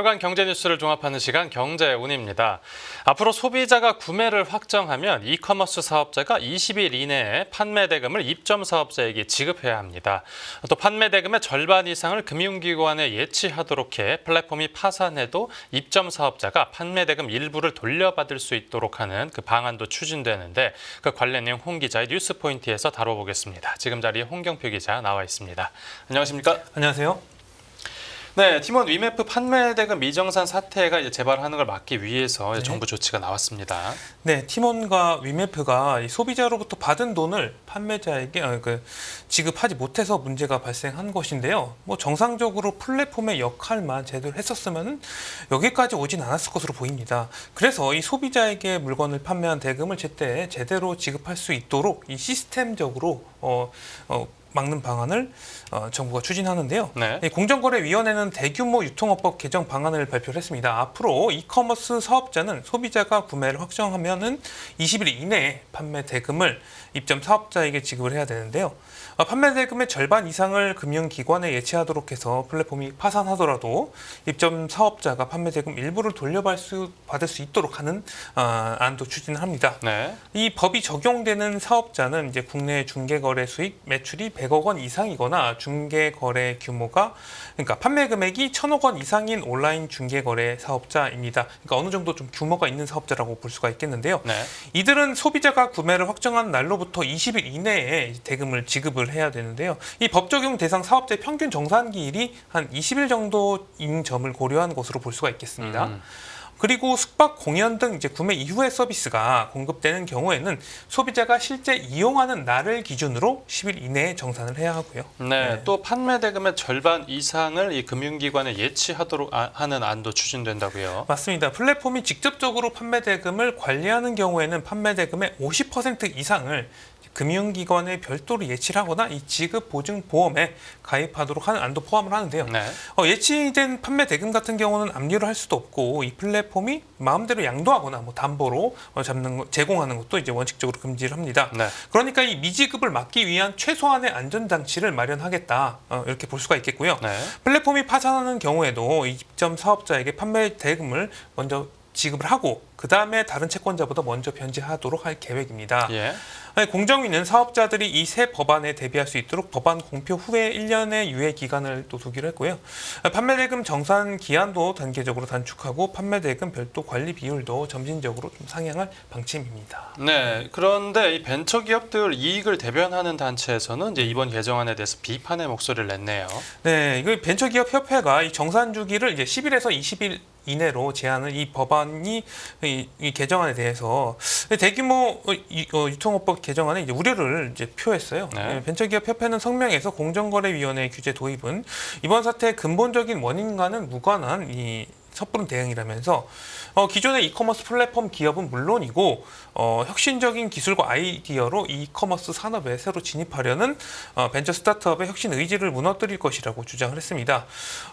주간 경제 뉴스를 종합하는 시간 경제운입니다. 앞으로 소비자가 구매를 확정하면 이커머스 사업자가 20일 이내에 판매 대금을 입점 사업자에게 지급해야 합니다. 또 판매 대금의 절반 이상을 금융기관에 예치하도록 해 플랫폼이 파산해도 입점 사업자가 판매 대금 일부를 돌려받을 수 있도록 하는 그 방안도 추진되는데 그 관련 내용 홍 기자의 뉴스 포인트에서 다뤄보겠습니다. 지금 자리에 홍경표 기자 나와 있습니다. 안녕하십니까? 안녕하세요. 네, 팀원 위메프 판매 대금 미정산 사태가 이제 재발하는 걸 막기 위해서 네. 정부 조치가 나왔습니다. 네, 팀원과 위메프가 소비자로부터 받은 돈을 판매자에게 지급하지 못해서 문제가 발생한 것인데요. 정상적으로 플랫폼의 역할만 제대로 했었으면 여기까지 오진 않았을 것으로 보입니다. 그래서 이 소비자에게 물건을 판매한 대금을 제때 제대로 지급할 수 있도록 이 시스템적으로 막는 방안을 정부가 추진하는데요. 네. 공정거래위원회는 대규모 유통업법 개정 방안을 발표를 했습니다. 앞으로 이커머스 사업자는 소비자가 구매를 확정하면은 20일 이내에 판매 대금을 입점 사업자에게 지급을 해야 되는데요. 판매 대금의 절반 이상을 금융기관에 예치하도록 해서 플랫폼이 파산하더라도 입점 사업자가 판매 대금 일부를 돌려받을 수 있도록 하는 안도 추진을 합니다. 네. 이 법이 적용되는 사업자는 이제 국내 중개거래 수익 매출이 100억 원 이상이거나 중개거래 규모가 그러니까 판매 금액이 1,000억 원 이상인 온라인 중개거래 사업자입니다. 그러니까 어느 정도 좀 규모가 있는 사업자라고 볼 수가 있겠는데요. 네. 이들은 소비자가 구매를 확정한 날로부터 20일 이내에 대금을 지급을 해야 되는데요. 이 법 적용 대상 사업자의 평균 정산기일이 한 20일 정도인 점을 고려한 것으로 볼 수가 있겠습니다. 그리고 숙박, 공연 등 이제 구매 이후의 서비스가 공급되는 경우에는 소비자가 실제 이용하는 날을 기준으로 10일 이내에 정산을 해야 하고요. 네. 또 판매 대금의 절반 이상을 이 금융기관에 예치하도록 하는 안도 추진된다고요. 맞습니다. 플랫폼이 직접적으로 판매 대금을 관리하는 경우에는 판매 대금의 50% 이상을 금융기관에 별도로 예치를 하거나 이 지급 보증 보험에 가입하도록 하는 안도 포함을 하는데요. 네. 예치된 판매 대금 같은 경우는 압류를 할 수도 없고 이 플랫폼이 마음대로 양도하거나 담보로 제공하는 것도 이제 원칙적으로 금지를 합니다. 네. 그러니까 이 미지급을 막기 위한 최소한의 안전장치를 마련하겠다 이렇게 볼 수가 있겠고요. 네. 플랫폼이 파산하는 경우에도 입점 사업자에게 판매 대금을 먼저 지급을 하고 그 다음에 다른 채권자보다 먼저 변제하도록 할 계획입니다. 예. 공정위는 사업자들이 이 새 법안에 대비할 수 있도록 법안 공표 후에 1년의 유예 기간을 또 두기로 했고요. 판매 대금 정산 기한도 단계적으로 단축하고 판매 대금 별도 관리 비율도 점진적으로 좀 상향할 방침입니다. 네. 그런데 이 벤처 기업들 이익을 대변하는 단체에서는 이제 이번 개정안에 대해서 비판의 목소리를 냈네요. 네, 이거 벤처기업 협회가 이 정산 주기를 이제 10일에서 20일 이내로 제한을 이 법안이 이 개정안에 대해서 대규모 유통업법 개정안에 이제 우려를 이제 표했어요. 네. 벤처기업 협회는 성명에서 공정거래위원회 규제 도입은 이번 사태의 근본적인 원인과는 무관한 이 섣부른 대응이라면서 기존의 이커머스 플랫폼 기업은 물론이고 혁신적인 기술과 아이디어로 이커머스 산업에 새로 진입하려는 벤처 스타트업의 혁신 의지를 무너뜨릴 것이라고 주장을 했습니다.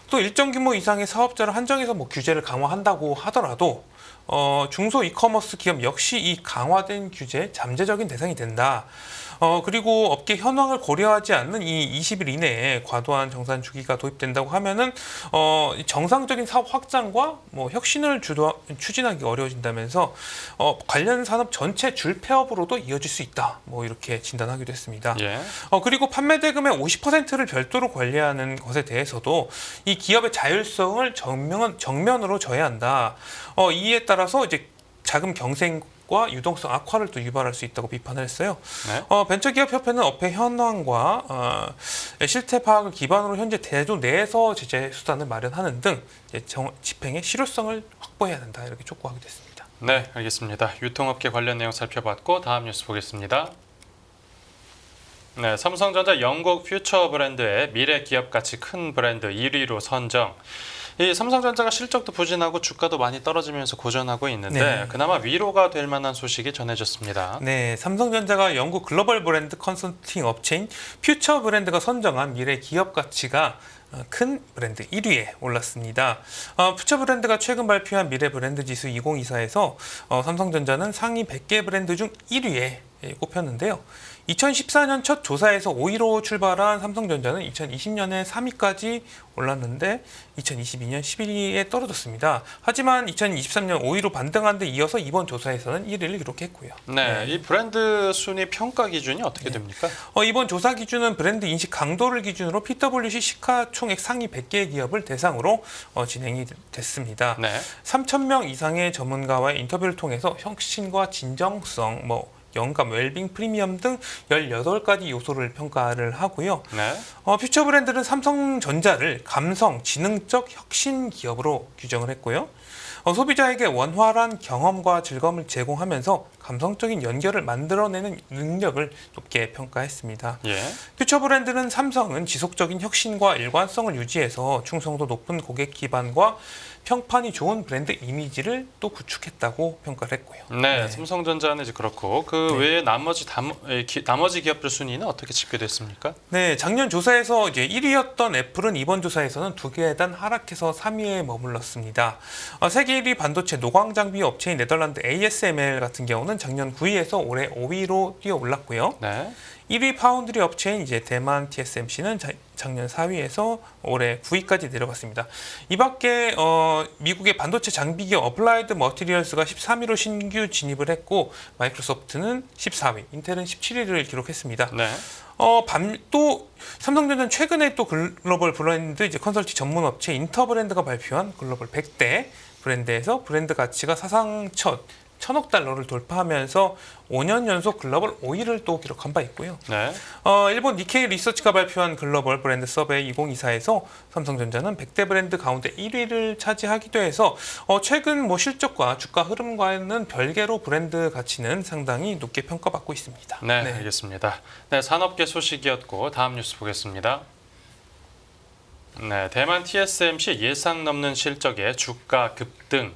또 일정 규모 이상의 사업자를 한정해서 규제를 강화한다고 하더라도 중소 이커머스 기업 역시 이 강화된 규제의 잠재적인 대상이 된다. 그리고 업계 현황을 고려하지 않는 이 20일 이내에 과도한 정산 주기가 도입된다고 하면은 정상적인 사업 확장과 혁신을 추진하기 어려워진다면서 관련 산업 전체 줄 폐업으로도 이어질 수 있다. 이렇게 진단하기도 했습니다. 예. 그리고 판매 대금의 50%를 별도로 관리하는 것에 대해서도 이 기업의 자율성을 정면으로 져야 한다. 이에 따라서 이제 자금 경쟁과 유동성 악화를 또 유발할 수 있다고 비판을 했어요. 네. 벤처기업협회는 업계 현황과 실태 파악을 기반으로 현재 대조 내에서 제재 수단을 마련하는 등 집행의 실효성을 확보해야 된다 이렇게 촉구하게 됐습니다. 네, 알겠습니다. 유통업계 관련 내용 살펴봤고 다음 뉴스 보겠습니다. 네, 삼성전자 영국 퓨처 브랜드의 미래 기업 가치 큰 브랜드 1위로 선정. 이 삼성전자가 실적도 부진하고 주가도 많이 떨어지면서 고전하고 있는데 네. 그나마 위로가 될 만한 소식이 전해졌습니다. 네, 삼성전자가 영국 글로벌 브랜드 컨설팅 업체인 퓨처 브랜드가 선정한 미래 기업 가치가 큰 브랜드 1위에 올랐습니다. 퓨처 브랜드가 최근 발표한 미래 브랜드 지수 2024에서 삼성전자는 상위 100개 브랜드 중 1위에 꼽혔는데요. 2014년 첫 조사에서 5위로 출발한 삼성전자는 2020년에 3위까지 올랐는데 2022년 11위에 떨어졌습니다. 하지만 2023년 5위로 반등한 데 이어서 이번 조사에서는 1위를 기록했고요. 네, 이 브랜드 순위 평가 기준이 어떻게 됩니까? 이번 조사 기준은 브랜드 인식 강도를 기준으로 PwC 시가총액 상위 100개 기업을 대상으로 진행이 됐습니다. 네. 3,000명 이상의 전문가와의 인터뷰를 통해서 혁신과 진정성, 영감, 웰빙, 프리미엄 등 18가지 요소를 평가를 하고요. 네. 퓨처 브랜드는 삼성전자를 감성, 지능적 혁신 기업으로 규정을 했고요. 소비자에게 원활한 경험과 즐거움을 제공하면서 감성적인 연결을 만들어내는 능력을 높게 평가했습니다. 예. 퓨처 브랜드는 삼성은 지속적인 혁신과 일관성을 유지해서 충성도 높은 고객 기반과 평판이 좋은 브랜드 이미지를 또 구축했다고 평가를 했고요. 네, 삼성전자는 이제 그렇고 그 외에 나머지 기업들 순위는 어떻게 집계됐습니까? 네, 작년 조사에서 이제 1위였던 애플은 이번 조사에서는 두 계단 하락해서 3위에 머물렀습니다. 세계 1위 반도체 노광 장비 업체인 네덜란드 ASML 같은 경우는 작년 9위에서 올해 5위로 뛰어 올랐고요. 네. 1위 파운드리 업체인 이제 대만 TSMC는 작년 4위에서 올해 9위까지 내려갔습니다. 이밖에 미국의 반도체 장비 기업 어플라이드 머티리얼스가 13위로 신규 진입을 했고 마이크로소프트는 14위, 인텔은 17위를 기록했습니다. 네. 또 삼성전자는 최근에 또 글로벌 브랜드 이제 컨설팅 전문 업체 인터브랜드가 발표한 글로벌 100대 브랜드에서 브랜드 가치가 사상 첫 1,000억 달러를 돌파하면서 5년 연속 글로벌 5위를 또 기록한 바 있고요. 네. 일본 니케이 리서치가 발표한 글로벌 브랜드 서베이 2024에서 삼성전자는 100대 브랜드 가운데 1위를 차지하기도 해서 최근 실적과 주가 흐름과는 별개로 브랜드 가치는 상당히 높게 평가받고 있습니다. 네, 알겠습니다. 네, 산업계 소식이었고 다음 뉴스 보겠습니다. 네, 대만 TSMC 예상 넘는 실적에 주가 급등.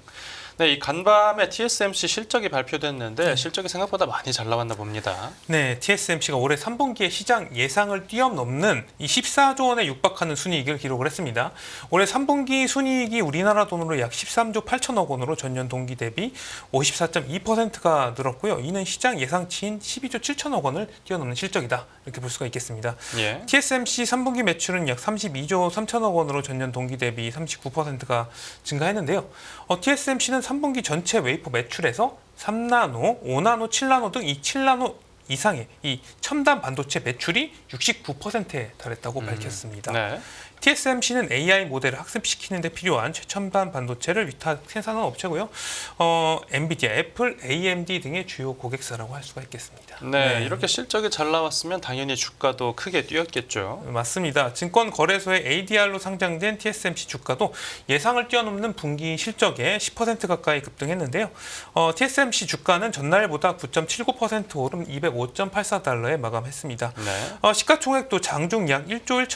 네, 이 간밤에 TSMC 실적이 발표됐는데 실적이 생각보다 많이 잘 나왔나 봅니다. 네, TSMC가 올해 3분기에 시장 예상을 뛰어넘는 이 14조 원에 육박하는 순이익을 기록을 했습니다. 올해 3분기 순이익이 우리나라 돈으로 약 13조 8천억 원으로 전년 동기 대비 54.2%가 늘었고요. 이는 시장 예상치인 12조 7천억 원을 뛰어넘는 실적이다. 이렇게 볼 수가 있겠습니다. 예. TSMC 3분기 매출은 약 32조 3천억 원으로 전년 동기 대비 39%가 증가했는데요. TSMC는 3분기 전체 웨이퍼 매출에서 3나노, 5나노, 7나노 등 이 7나노 이상의 이 첨단 반도체 매출이 69%에 달했다고 밝혔습니다. 네. TSMC는 AI 모델을 학습시키는 데 필요한 최첨단 반도체를 위탁 생산하는 업체고요. 엔비디아, 애플, AMD 등의 주요 고객사라고 할 수가 있겠습니다. 네, 이렇게 실적이 잘 나왔으면 당연히 주가도 크게 뛰었겠죠. 맞습니다. 증권거래소의 ADR로 상장된 TSMC 주가도 예상을 뛰어넘는 분기 실적에 10% 가까이 급등했는데요. TSMC 주가는 전날보다 9.79% 오른 205.84달러에 마감했습니다. 네. 시가총액도 장중 약 1조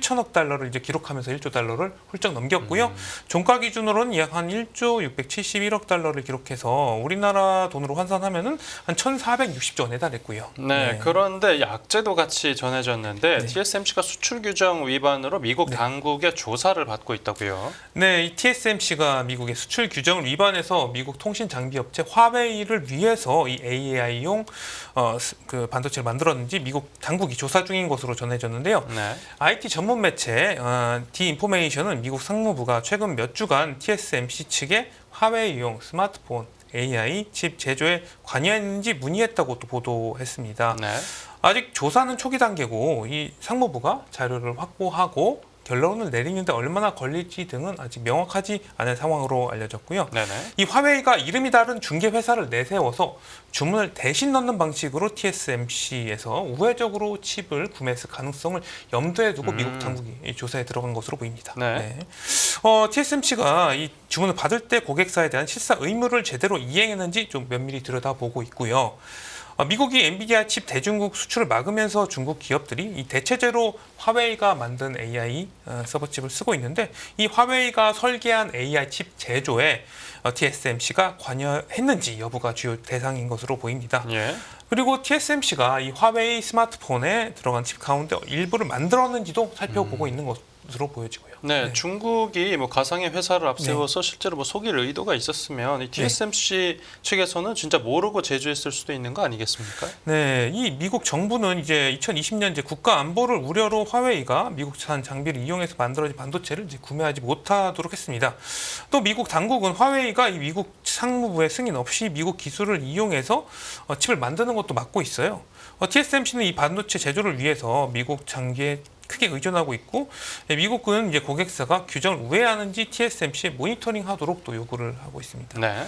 1천억 달러를 이제 기록하면서 1조 달러를 훌쩍 넘겼고요. 종가 기준으로는 약 한 1조 671억 달러를 기록해서 우리나라 돈으로 환산하면은 한 1,460조 원에 달했고요. 네, 그런데 약재도 같이 전해졌는데 네. TSMC가 수출 규정 위반으로 미국 당국의 조사를 받고 있다고요. 네, 이 TSMC가 미국의 수출 규정을 위반해서 미국 통신 장비 업체 화웨이를 위해서 이 AI용 그 반도체를 만들었는지 미국 당국이 조사 중인 것으로 전해졌는데요. 네. IT 전문 매체 디인포메이션은 미국 상무부가 최근 몇 주간 TSMC 측에 화웨이용 스마트폰 AI 칩 제조에 관여했는지 문의했다고 또 보도했습니다. 네. 아직 조사는 초기 단계고 이 상무부가 자료를 확보하고 결론을 내리는데 얼마나 걸릴지 등은 아직 명확하지 않은 상황으로 알려졌고요. 네네. 이 화웨이가 이름이 다른 중개 회사를 내세워서 주문을 대신 넣는 방식으로 TSMC에서 우회적으로 칩을 구매했을 가능성을 염두에 두고 미국 당국이 이 조사에 들어간 것으로 보입니다. 네. TSMC가 이 주문을 받을 때 고객사에 대한 실사 의무를 제대로 이행했는지 좀 면밀히 들여다보고 있고요. 미국이 엔비디아 칩 대중국 수출을 막으면서 중국 기업들이 이 대체제로 화웨이가 만든 AI 서버칩을 쓰고 있는데 이 화웨이가 설계한 AI 칩 제조에 TSMC가 관여했는지 여부가 주요 대상인 것으로 보입니다. 예. 그리고 TSMC가 이 화웨이 스마트폰에 들어간 칩 가운데 일부를 만들었는지도 살펴보고 있는 것으로 보여지고요. 네, 중국이 뭐 가상의 회사를 앞세워서 실제로 뭐 속일 의도가 있었으면 이 TSMC 측에서는 진짜 모르고 제조했을 수도 있는 거 아니겠습니까? 네, 이 미국 정부는 이제 2020년 이제 국가 안보를 우려로 화웨이가 미국산 장비를 이용해서 만들어진 반도체를 이제 구매하지 못하도록 했습니다. 또 미국 당국은 화웨이가 이 미국 상무부의 승인 없이 미국 기술을 이용해서 칩을 만드는 것도 막고 있어요. TSMC는 이 반도체 제조를 위해서 미국 장비에 크게 의존하고 있고, 미국은 이제 고객사가 규정을 우회하는지 TSMC에 모니터링하도록 또 요구를 하고 있습니다. 네.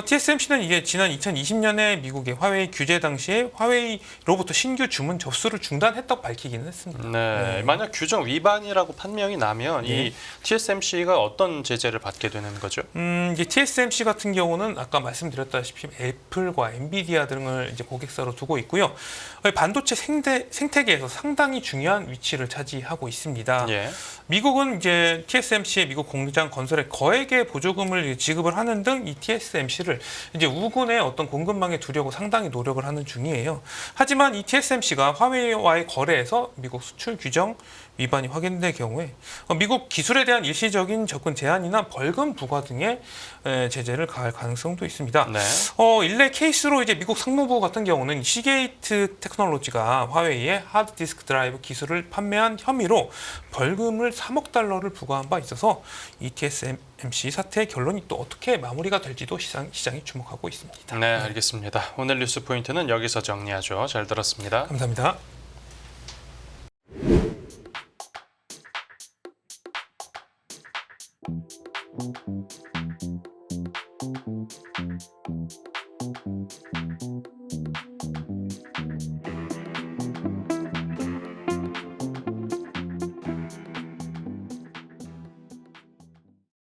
TSMC는 이게 지난 2020년에 미국의 화웨이 규제 당시에 화웨이로부터 신규 주문 접수를 중단했다고 밝히기는 했습니다. 네. 만약 규정 위반이라고 판명이 나면 이 TSMC가 어떤 제재를 받게 되는 거죠? 이제 TSMC 같은 경우는 아까 말씀드렸다시피 애플과 엔비디아 등을 이제 고객사로 두고 있고요. 반도체 생태계에서 상당히 중요한 위치를 차지하고 있습니다. 예. 미국은 이제 TSMC의 미국 공장 건설에 거액의 보조금을 지급을 하는 등 이 TSMC를 이제 우군의 어떤 공급망에 두려고 상당히 노력을 하는 중이에요. 하지만 이 TSMC가 화웨이와의 거래에서 미국 수출 규정 위반이 확인될 경우에 미국 기술에 대한 일시적인 접근 제한이나 벌금 부과 등의 제재를 가할 가능성도 있습니다. 네. 일례 케이스로 이제 미국 상무부 같은 경우는 시게이트 테크놀로지가 화웨이의 하드디스크 드라이브 기술을 판매한 혐의로 벌금을 3억 달러를 부과한 바 있어서 이 TSMC 사태의 결론이 또 어떻게 마무리가 될지도 시장이 주목하고 있습니다. 네, 알겠습니다. 오늘 뉴스 포인트는 여기서 정리하죠. 잘 들었습니다. 감사합니다.